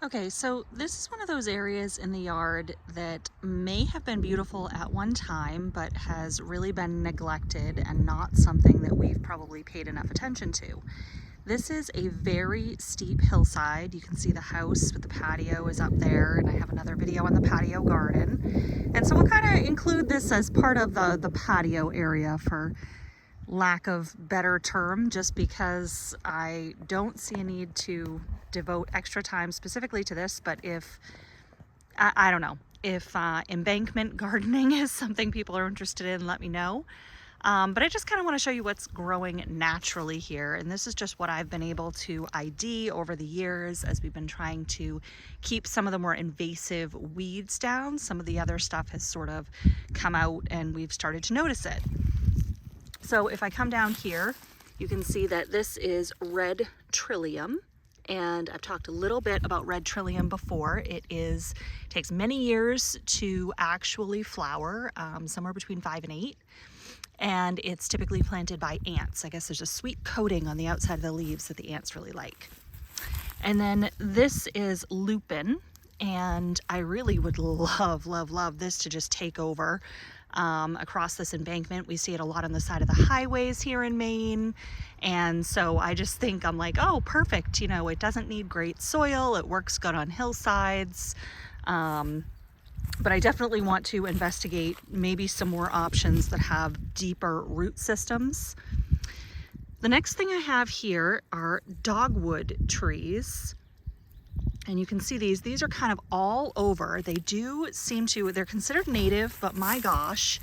Okay, so this is one of those areas in the yard that may have been beautiful at one time, but has really been neglected and not something that we've probably paid enough attention to. This is a very steep hillside. You can see the house with the patio is up there, and I have another video on the patio garden. And so we'll kind of include this as part of the patio area for lack of better term, just because I don't see a need to devote extra time specifically to this. But if I don't know if embankment gardening is something people are interested in, let me know. But I just kind of want to show you what's growing naturally here, and this is just what I've been able to ID over the years as we've been trying to keep some of the more invasive weeds down. Some of the other stuff has sort of come out and we've started to notice it. So if I come down here, you can see that this is red Trillium, and I've talked a little bit about red Trillium before. It takes many years to actually flower, somewhere between 5 and 8, and it's typically planted by ants. I guess there's a sweet coating on the outside of the leaves that the ants really like. And then this is Lupine, and I really would love this to just take over across this embankment. We see it a lot on the side of the highways here in Maine, and so I just think, I'm like, oh, perfect, you know, it doesn't need great soil, it works good on hillsides, but I definitely want to investigate maybe some more options that have deeper root systems. The next thing I have here are dogwood trees. And you can see these are kind of all over. They do seem to, they're considered native, but my gosh,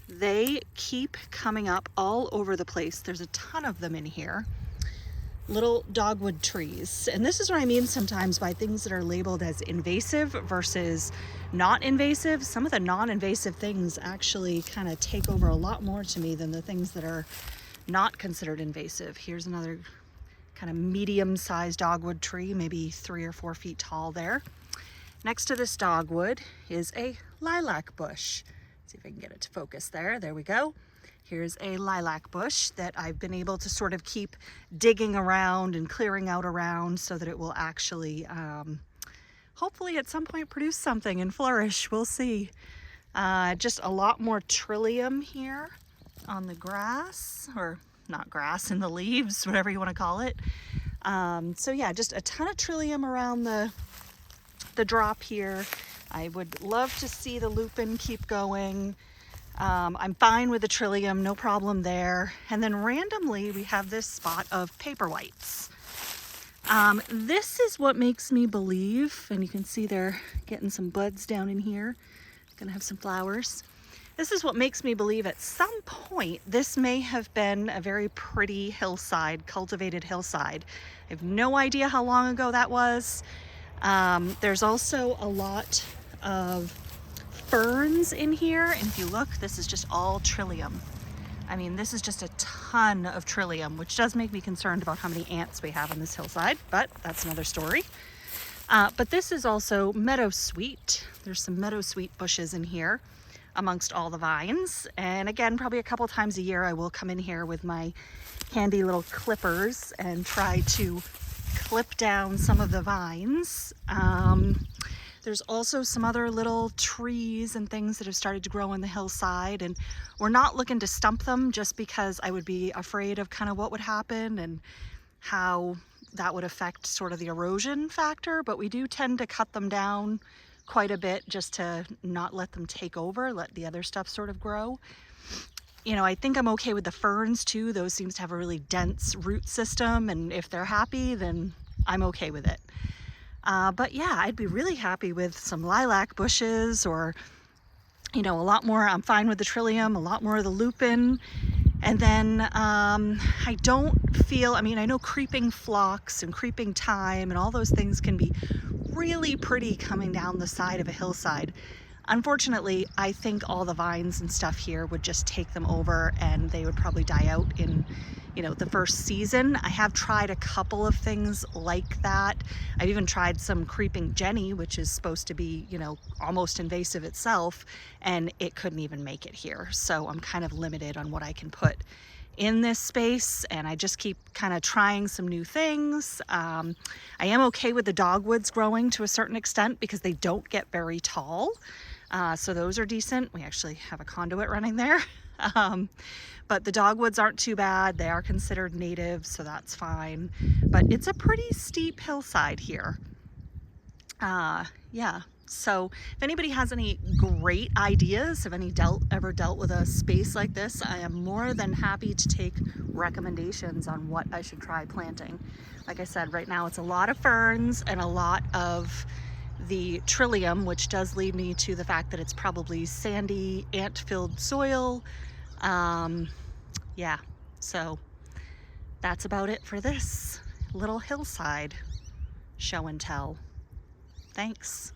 they keep coming up all over the place. There's a ton of them in here. Little dogwood trees. And this is what I mean sometimes by things that are labeled as invasive versus not invasive. Some of the non-invasive things actually kind of take over a lot more to me than the things that are not considered invasive. Here's another kind of medium-sized dogwood tree, maybe 3 or 4 feet tall there. Next to this dogwood is a lilac bush. Let's see if I can get it to focus there. There we go. Here's a lilac bush that I've been able to sort of keep digging around and clearing out around so that it will actually hopefully at some point produce something and flourish. We'll see. Just a lot more Trillium here on the grass, or not grass, in the leaves, whatever you want to call it. So yeah, just a ton of Trillium around the drop here. I would love to see the Lupine keep going. I'm fine with the Trillium, no problem there. And then randomly we have this spot of paperwhites. This is what makes me believe, and you can see they're getting some buds down in here. Gonna have some flowers. This is what makes me believe at some point this may have been a very pretty hillside, cultivated hillside. I have no idea how long ago that was. There's also a lot of ferns in here, and if you look, this is just all Trillium. I mean, this is just a ton of Trillium, which does make me concerned about how many ants we have on this hillside, but that's another story. But this is also meadowsweet. There's some meadowsweet bushes in here amongst all the vines. And again, probably a couple times a year I will come in here with my handy little clippers and try to clip down some of the vines. There's also some other little trees and things that have started to grow on the hillside, and we're not looking to stump them just because I would be afraid of kind of what would happen and how that would affect sort of the erosion factor, but we do tend to cut them down quite a bit just to not let them take over, let the other stuff sort of grow. You know, I think I'm okay with the ferns too. Those seems to have a really dense root system, and if they're happy, then I'm okay with it. But yeah, I'd be really happy with some lilac bushes, or, you know, a lot more. I'm fine with the Trillium, a lot more of the Lupine. And then I don't feel, I mean, I know creeping flox and creeping thyme and all those things can be really pretty coming down the side of a hillside. Unfortunately, I think all the vines and stuff here would just take them over, and they would probably die out in, you know, the first season. I have tried a couple of things like that. I've even tried some creeping Jenny, which is supposed to be, you know, almost invasive itself, and it couldn't even make it here. So I'm kind of limited on what I can put in this space, and I just keep kind of trying some new things. I am okay with the dogwoods growing to a certain extent because they don't get very tall. So those are decent. We actually have a conduit running there. But the dogwoods aren't too bad. They are considered native, so that's fine. But it's a pretty steep hillside here. Yeah, so if anybody has any great ideas, if any ever dealt with a space like this, I am more than happy to take recommendations on what I should try planting. Like I said, right now it's a lot of ferns and a lot of the Trillium, which does lead me to the fact that it's probably sandy, ant-filled soil. Yeah, so that's about it for this little hillside show and tell. Thanks.